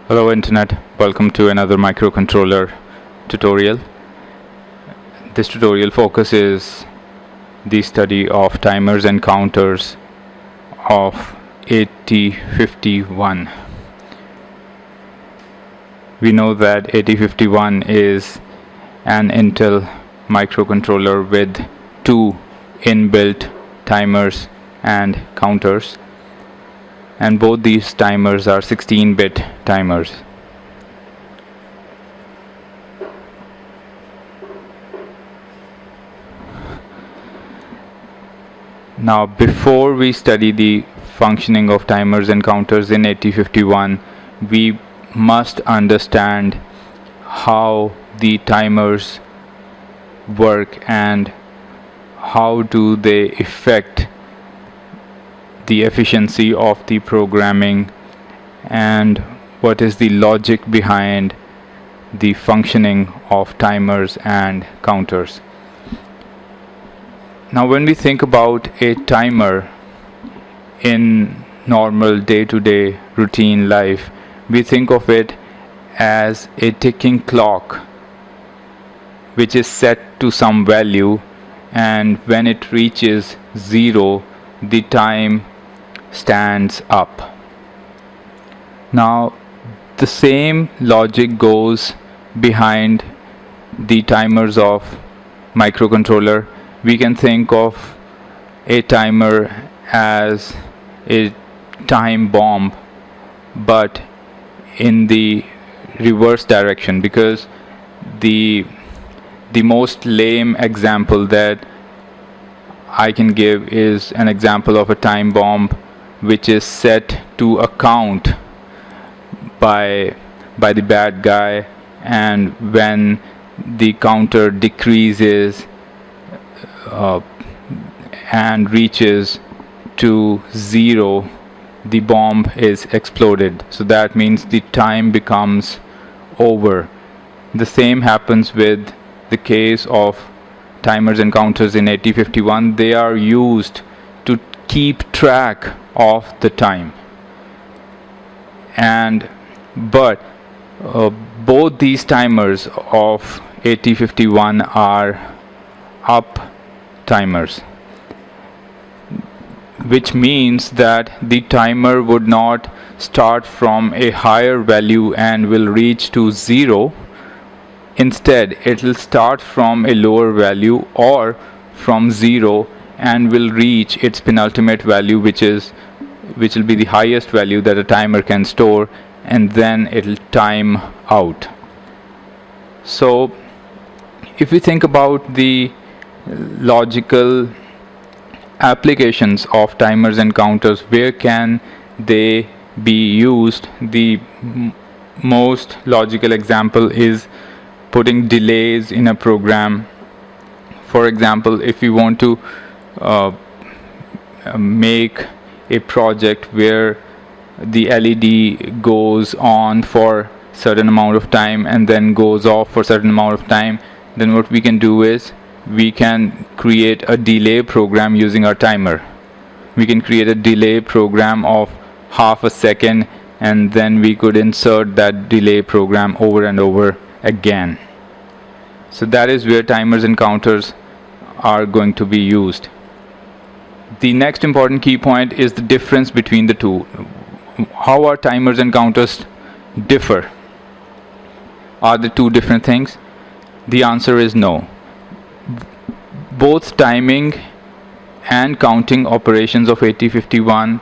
Hello Internet, welcome to another microcontroller tutorial. This tutorial focuses the study of timers and counters of 8051. We know that 8051 is an Intel microcontroller with two inbuilt timers and counters, and both these timers are 16-bit timers. Now, before we study the functioning of timers and counters in 8051, we must understand how the timers work and how do they affect the efficiency of the programming and what is the logic behind the functioning of timers and counters. Now, when we think about a timer in normal day-to-day routine life, we think of it as a ticking clock which is set to some value, and when it reaches 0, the time stands up. Now, the same logic goes behind the timers of microcontroller. We can think of a timer as a time bomb, but in the reverse direction, because the most lame example that I can give is an example of a time bomb which is set to a count by the bad guy, and when the counter decreases and reaches to 0, the bomb is exploded. So that means the time becomes over. The same happens with the case of timers and counters in 8051. They are used to keep track of the time, but both these timers of 8051 are up timers, which means that the timer would not start from a higher value and will reach to 0. Instead, it will start from a lower value or from 0 and will reach its penultimate value, which will be the highest value that a timer can store, and then it will time out. So if we think about the logical applications of timers and counters, where can they be used? The most logical example is putting delays in a program. For example, if we want to make a project where the LED goes on for certain amount of time and then goes off for certain amount of time, then what we can do is we can create a delay program using our timer. We can create a delay program of half a second, and then we could insert that delay program over and over again. So that is where timers and counters are going to be used. The next important key point is the difference between the two. How are timers and counters differ? Are they two different things? The answer is no. Both timing and counting operations of 8051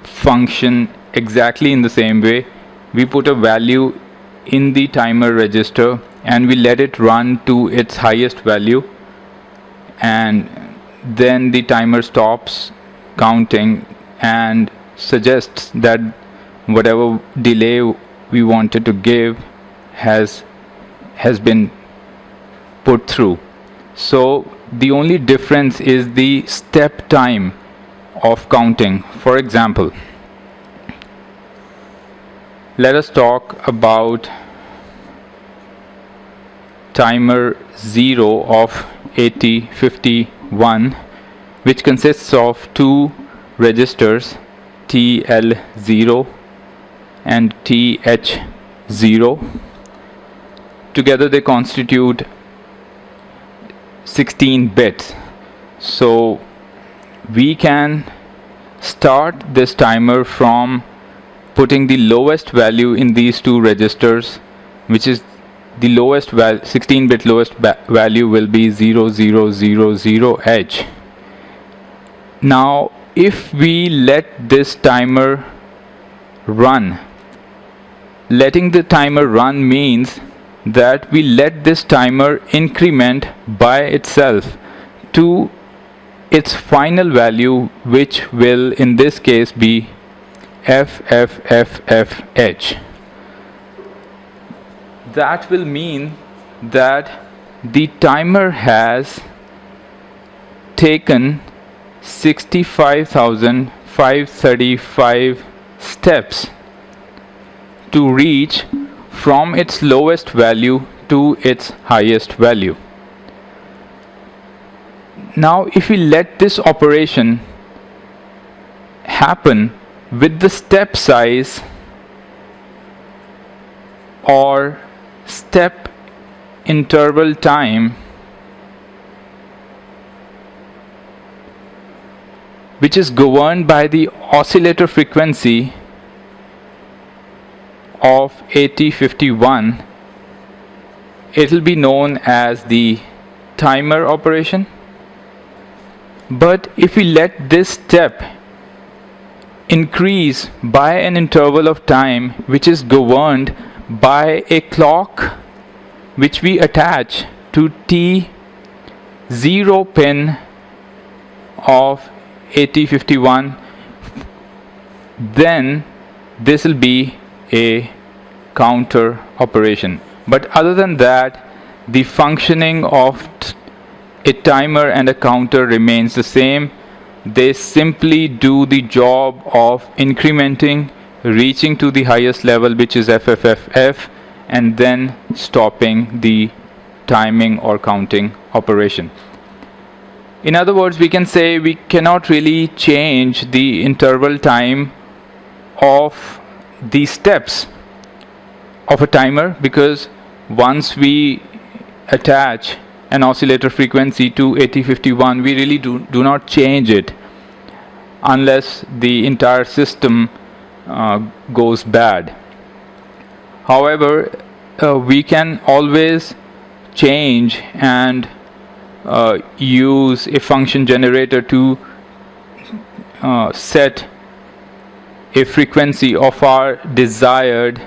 function exactly in the same way. We put a value in the timer register and we let it run to its highest value, and then the timer stops counting and suggests that whatever delay we wanted to give has been put through. So the only difference is the step time of counting. For example, let us talk about timer 0 of 8051, which consists of two registers TL0 and TH0. Together they constitute 16 bits. So we can start this timer from putting the lowest value in these two registers, which is the lowest 16-bit lowest value will be 0000H. Now if we let this timer run, letting the timer run means that we let this timer increment by itself to its final value, which will in this case be FFFFH. That will mean that the timer has taken 65,535 steps to reach from its lowest value to its highest value. Now if we let this operation happen with the step size or step interval time which is governed by the oscillator frequency of AT51, it will be known as the timer operation. But if we let this step increase by an interval of time which is governed by a clock which we attach to T0 pin of AT51, then this will be a counter operation. But other than that, the functioning of a timer and a counter remains the same. They simply do the job of incrementing, reaching to the highest level, which is FFFF, and then stopping the timing or counting operation. In other words, we can say we cannot really change the interval time of the steps of a timer, because once we attach an oscillator frequency to AT51, we really do not change it unless the entire system goes bad. However, we can always change and use a function generator to set a frequency of our desired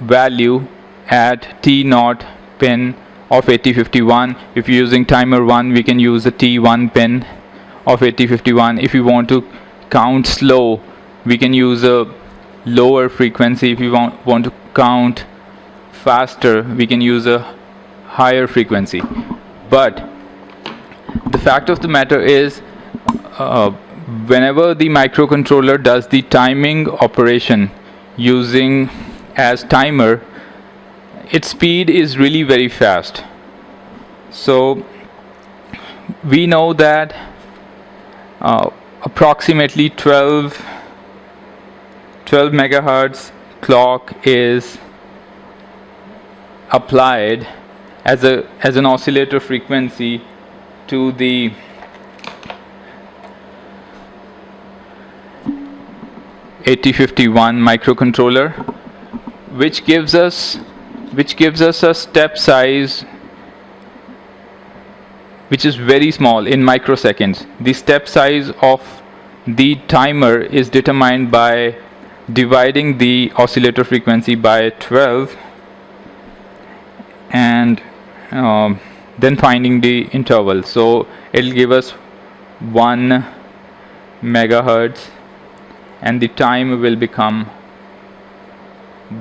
value at T0 pin of AT51. If you're using timer 1, we can use the T1 pin of AT51. If you want to count slow, we can use a lower frequency. If you want to count faster, we can use a higher frequency. But the fact of the matter is, whenever the microcontroller does the timing operation using as timer, its speed is really very fast. So we know that approximately 12 megahertz clock is applied as an oscillator frequency to the AT51 microcontroller, which gives us a step size which is very small in microseconds. The step size of the timer is determined by dividing the oscillator frequency by 12 and then finding the interval. So it will give us 1 megahertz, and the time will become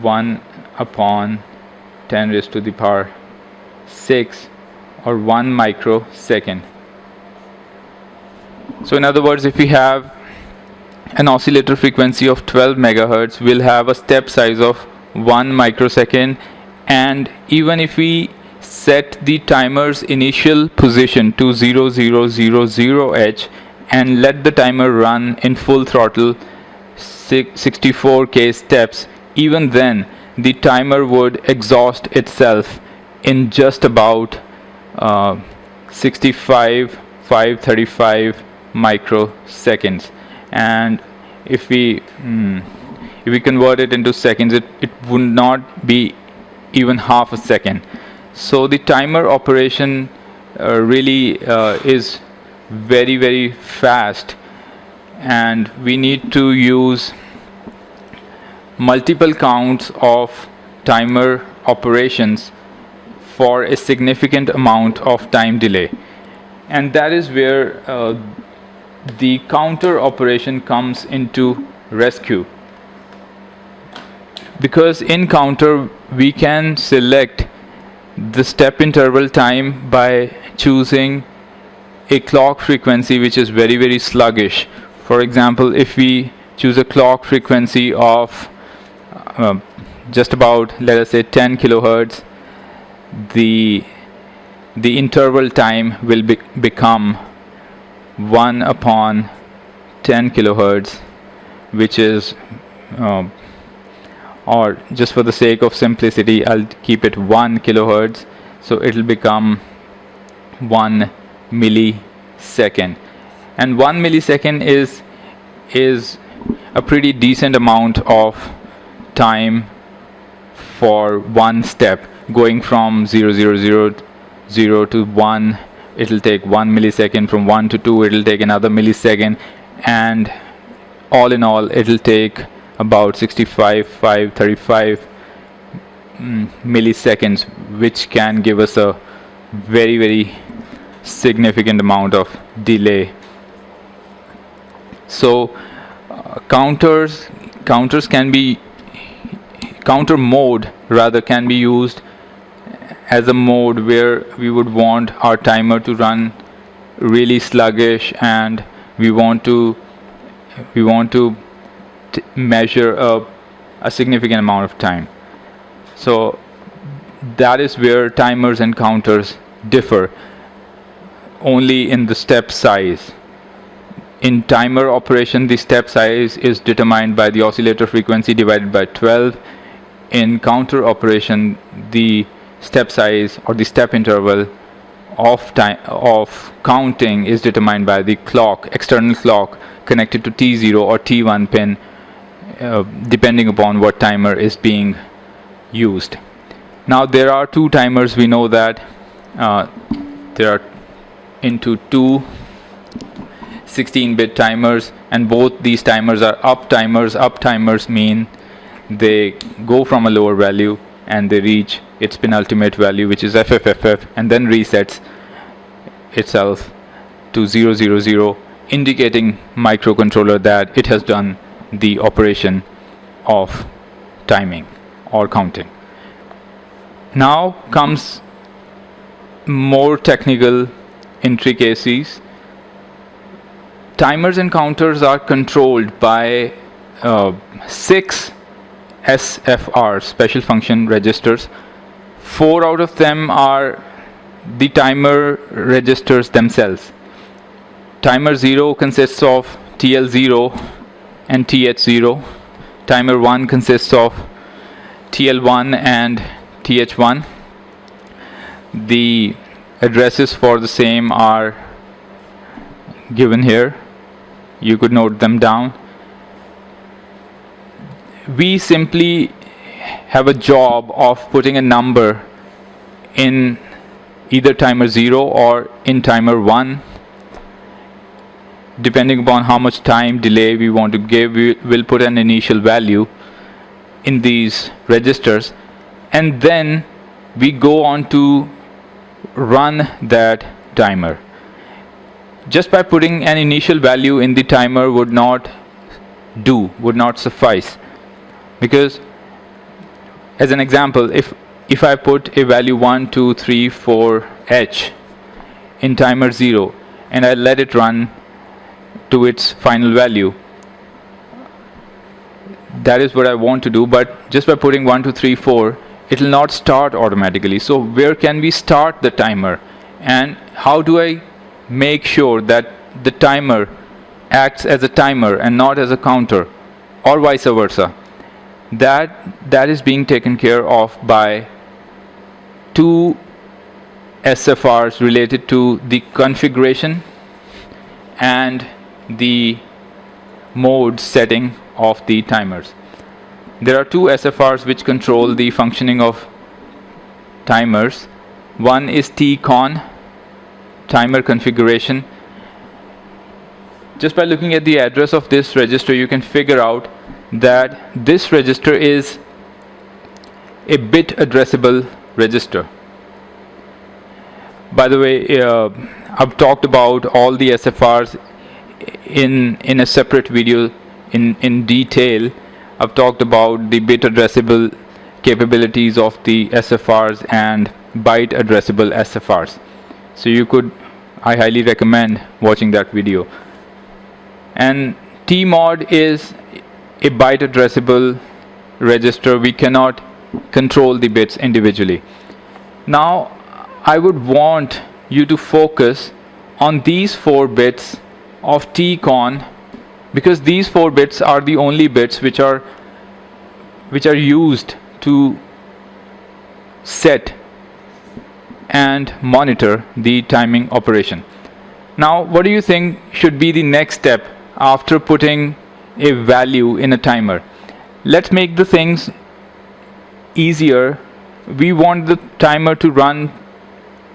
1 upon 10 raised to the power 6, or 1 microsecond. So in other words, if we have an oscillator frequency of 12 megahertz, we'll have a step size of 1 microsecond, and even if we set the timer's initial position to 0000H and let the timer run in full throttle 64k steps, even then the timer would exhaust itself in just about 65,535 microseconds. And if we convert it into seconds, it would not be even half a second. So the timer operation really is very, very fast, and we need to use multiple counts of timer operations for a significant amount of time delay. And that is where the counter operation comes into rescue, because in counter we can select the step interval time by choosing a clock frequency which is very, very sluggish. For example, if we choose a clock frequency of just about, let us say, 10 kilohertz, the interval time will become 1 upon 10 kilohertz, which is or just for the sake of simplicity, I'll keep it 1 kilohertz, so it will become 1 millisecond. And 1 millisecond is a pretty decent amount of time for one step. Going from 0 to 1, it will take 1 millisecond. From 1 to 2, it will take another millisecond, and all in all it will take about 65,535 milliseconds, which can give us a very, very significant amount of delay. So counter mode rather can be used as a mode where we would want our timer to run really sluggish, and we want to measure a significant amount of time. So that is where timers and counters differ, only in the step size. In timer operation, the step size is determined by the oscillator frequency divided by 12. In counter operation, the step size or the step interval of counting is determined by the clock, external clock connected to T0 or T1 pin, depending upon what timer is being used. Now there are two timers. We know that there are into two 16-bit timers, and both these timers are up timers. Up timers mean they go from a lower value and they reach its penultimate value, which is FFFF, and then resets itself to 000, indicating microcontroller that it has done the operation of timing or counting. Now comes more technical intricacies. Timers and counters are controlled by 6 SFR, special function registers. 4 out of them are the timer registers themselves. Timer 0 consists of TL0 and TH0. Timer 1 consists of TL1 and TH1. The addresses for the same are given here. You could note them down. We simply have a job of putting a number in either timer 0 or in timer 1. Depending upon how much time delay we want to give, we will put an initial value in these registers, and then we go on to run that timer. Just by putting an initial value in the timer would not suffice, because as an example, if I put a value 1, 2, 3, 4 H in timer 0 and I let it run to its final value, that is what I want to do, but just by putting 1, 2, 3, 4, it will not start automatically. So where can we start the timer, and how do I make sure that the timer acts as a timer and not as a counter, or vice versa? that is being taken care of by two SFRs related to the configuration and the mode setting of the timers. There are two SFRs which control the functioning of timers. One is TCON, timer configuration. Just by looking at the address of this register, you can figure out that this register is a bit addressable register. By the way, I've talked about all the SFRs in a separate video in detail. I've talked about the bit addressable capabilities of the SFRs and byte addressable SFRs. So I highly recommend watching that video. And TMOD is a byte addressable register. We cannot control the bits individually. Now I would want you to focus on these 4 bits of TCON, because these 4 bits are the only bits which are used to set and monitor the timing operation. Now, what do you think should be the next step after putting a value in a timer? Let's make the things easier. We want the timer to run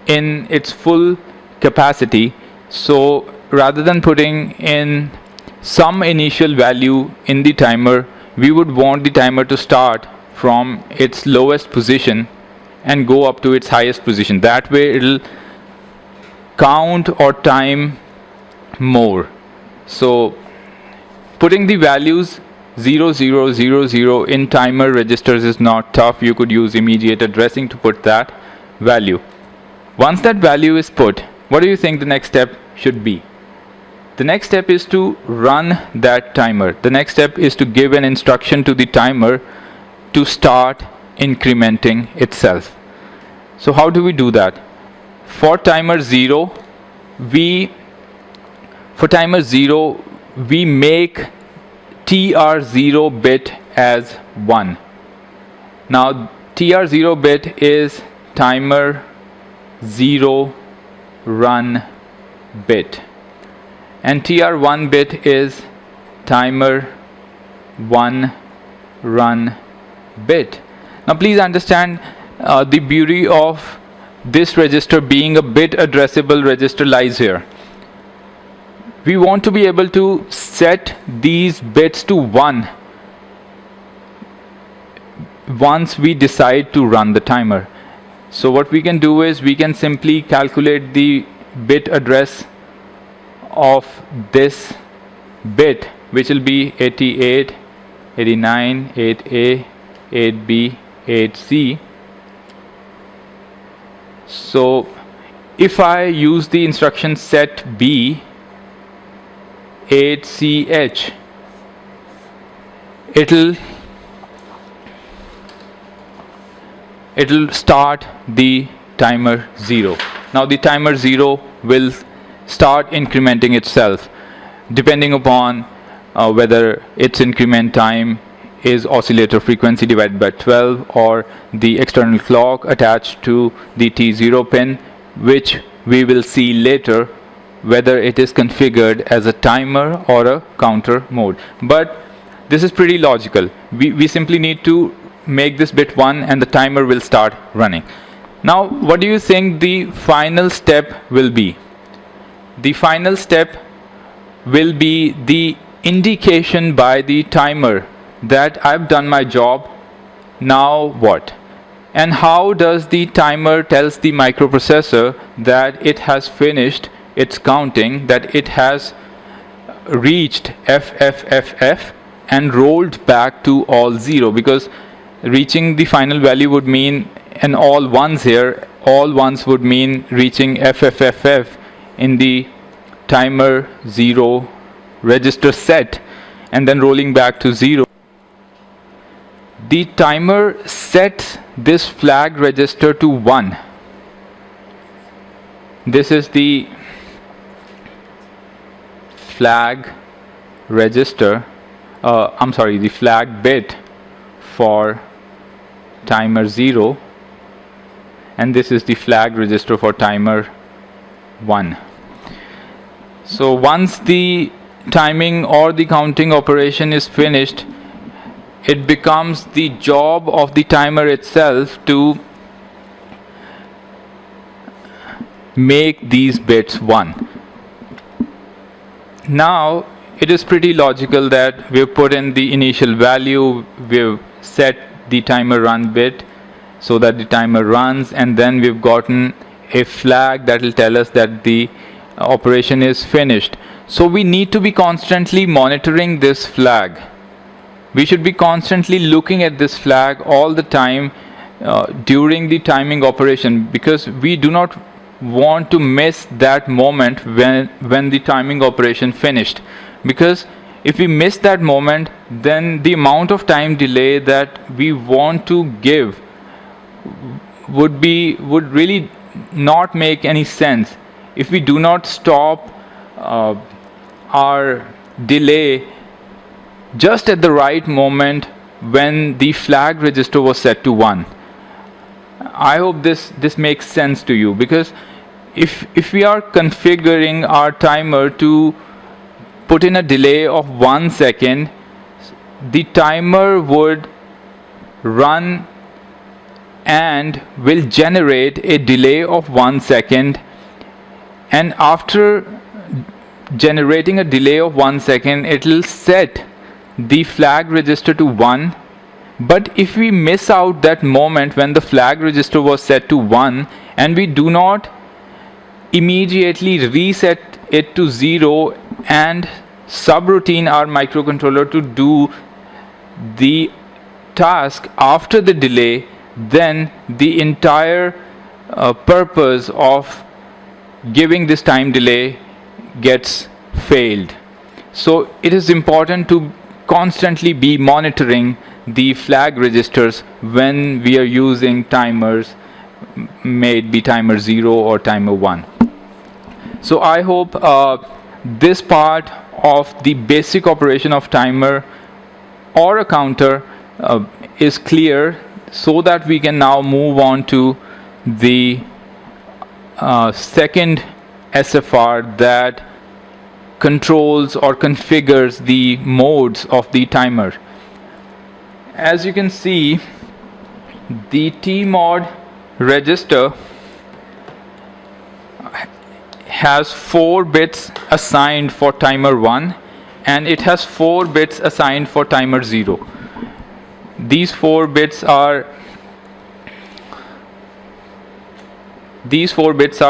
in its full capacity, so rather than putting in some initial value in the timer, we would want the timer to start from its lowest position and go up to its highest position. That way it'll count or time more. So putting the values 0, 0, 0, 0 in timer registers is not tough. You could use immediate addressing to put that value. Once that value is put, what do you think the next step should be? The next step is to run that timer. The next step is to give an instruction to the timer to start incrementing itself. So how do we do that? For timer 0, we make TR0 bit as 1. Now TR0 bit is timer 0 run bit, and TR1 bit is timer 1 run bit. Now please understand, the beauty of this register being a bit addressable register lies here. We want to be able to set these bits to 1 once we decide to run the timer. So what we can do is we can simply calculate the bit address of this bit, which will be 88, 89, 8A, 8B, 8C. So if I use the instruction set B 8CH, it'll start the timer 0. Now the timer 0 will start incrementing itself depending upon whether its increment time is oscillator frequency divided by 12 or the external clock attached to the T0 pin, which we will see later whether it is configured as a timer or a counter mode. But this is pretty logical. We simply need to make this bit 1 and the timer will start running. Now what do you think the final step will be? The final step will be the indication by the timer that I've done my job, now what? And how does the timer tells the microprocessor that it has finished its counting, that it has reached FFFF and rolled back to all 0, because reaching the final value would mean, and all ones here, all ones would mean reaching FFFF in the timer 0 register set and then rolling back to 0. The timer sets this flag register to 1. This is the flag register, the flag bit for timer 0, and this is the flag register for timer 1. So once the timing or the counting operation is finished, it becomes the job of the timer itself to make these bits 1. Now it is pretty logical that we've put in the initial value, we've set the timer run bit so that the timer runs, and then we've gotten a flag that will tell us that the operation is finished. So we need to be constantly monitoring this flag. We should be constantly looking at this flag all the time during the timing operation, because we do not want to miss that moment when the timing operation finished. Because if we miss that moment, then the amount of time delay that we want to give would really not make any sense. If we do not stop our delay just at the right moment when the flag register was set to 1. I hope this makes sense to you, because if we are configuring our timer to put in a delay of 1 second, the timer would run and will generate a delay of 1 second, and after generating a delay of 1 second, it will set the flag register to 1. But if we miss out that moment when the flag register was set to 1 and we do not immediately reset it to 0 and subroutine our microcontroller to do the task after the delay, then the entire purpose of giving this time delay gets failed. So it is important to constantly be monitoring the flag registers when we are using timers, may it be timer 0 or timer 1. So I hope this part of the basic operation of timer or a counter is clear, so that we can now move on to the second SFR that controls or configures the modes of the timer. As you can see, the T-mod register has 4 bits assigned for timer 1, and it has 4 bits assigned for timer 0. These 4 bits are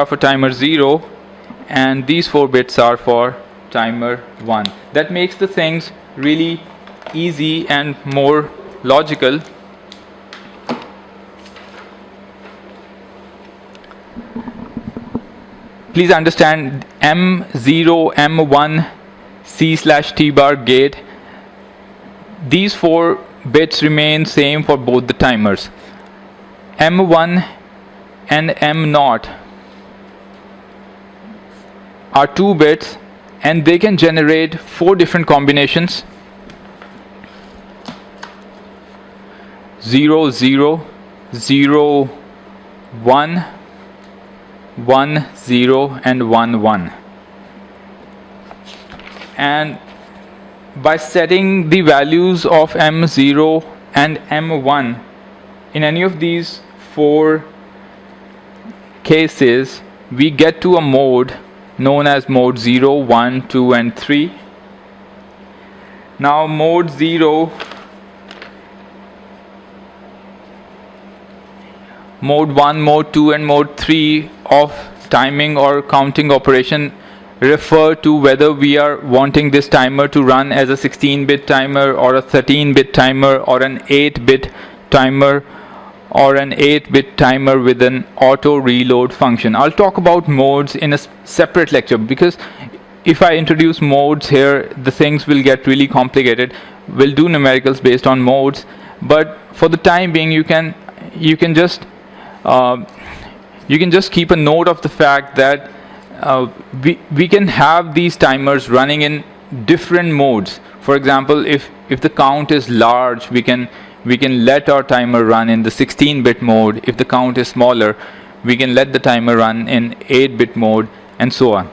for timer 0, and these 4 bits are for timer 1. That makes the things really easy and more logical. Please understand, M0, M1, C/T bar gate, these 4 bits remain same for both the timers. M1 and M0 are 2 bits, and they can generate 4 different combinations: 0, 0, 0, 1, 1, 0, and 1, 1. And by setting the values of M0 and M1 in any of these 4 cases, we get to a mode known as mode 0, 1, 2, and 3. Now mode 0, mode 1, mode 2, and mode 3 of timing or counting operation refer to whether we are wanting this timer to run as a 16-bit timer or a 13-bit timer or an 8-bit timer or an 8-bit timer with an auto reload function. I'll talk about modes in a separate lecture, because if I introduce modes here, the things will get really complicated. We'll do numericals based on modes, but for the time being, you can just keep a note of the fact that we can have these timers running in different modes. For example, if the count is large, we can we can let our timer run in the 16-bit mode. If the count is smaller, we can let the timer run in 8-bit mode, and so on.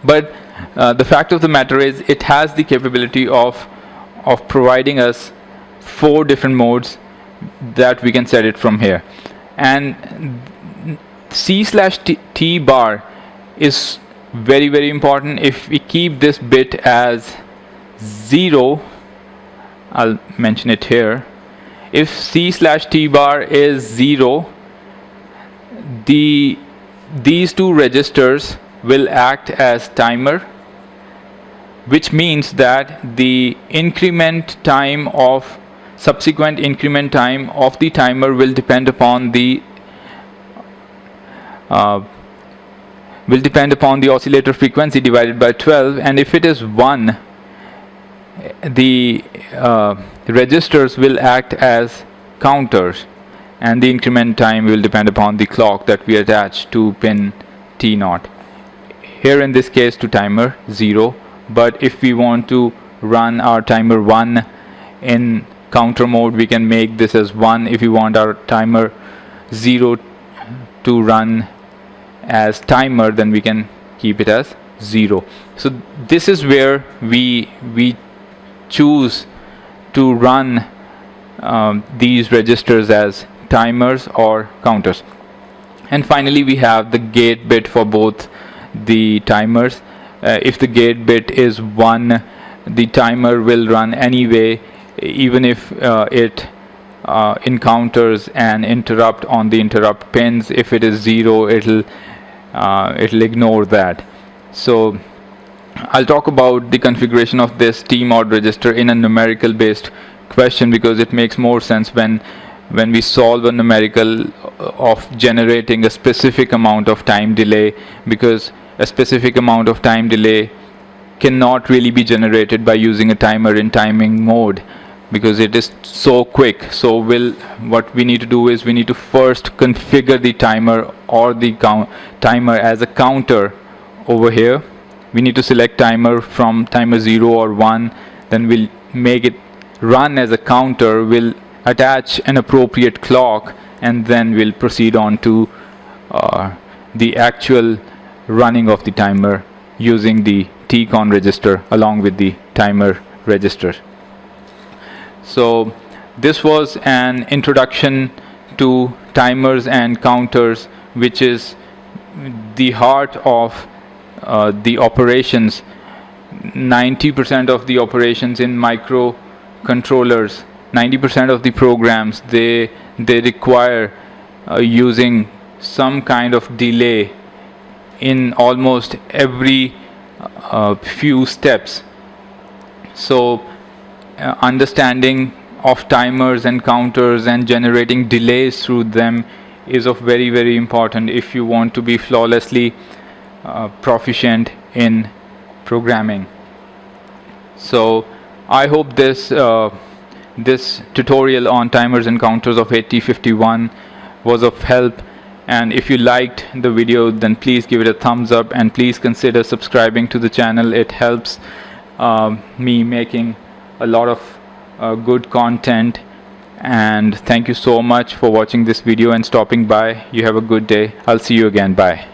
But the fact of the matter is, it has the capability of providing us 4 different modes that we can set it from here. And C/T bar is very, very important. If we keep this bit as 0, I'll mention it here. If C/T bar is 0, these 2 registers will act as timer, which means that the subsequent increment time of the timer will depend upon the oscillator frequency divided by 12, and if it is 1, the registers will act as counters, and the increment time will depend upon the clock that we attach to pin T0. Here in this case to timer 0, but if we want to run our timer 1 in counter mode, we can make this as 1. If we want our timer 0 to run as timer, then we can keep it as 0. So this is where we choose to run these registers as timers or counters. And finally, we have the gate bit for both the timers. If the gate bit is 1, the timer will run anyway, even if it encounters an interrupt on the interrupt pins. If it is 0, it'll ignore that. So I'll talk about the configuration of this T-mod register in a numerical based question, because it makes more sense when we solve a numerical of generating a specific amount of time delay, because a specific amount of time delay cannot really be generated by using a timer in timing mode, because it is so quick. So what we need to do is we need to first configure the timer or the timer as a counter over here. We need to select timer from timer 0 or 1, then we'll make it run as a counter, we'll attach an appropriate clock, and then we'll proceed on to the actual running of the timer using the T-con register along with the timer register. So this was an introduction to timers and counters, which is the heart of the operations. 90% of the operations in microcontrollers, 90% of the programs, they require using some kind of delay in almost every few steps. So understanding of timers and counters and generating delays through them is of very, very important if you want to be flawlessly proficient in programming. So I hope this tutorial on timers and counters of 8051 was of help, and if you liked the video, then please give it a thumbs up, and please consider subscribing to the channel. It helps me making a lot of good content. And thank you so much for watching this video and stopping by. You have a good day. I'll see you again. Bye.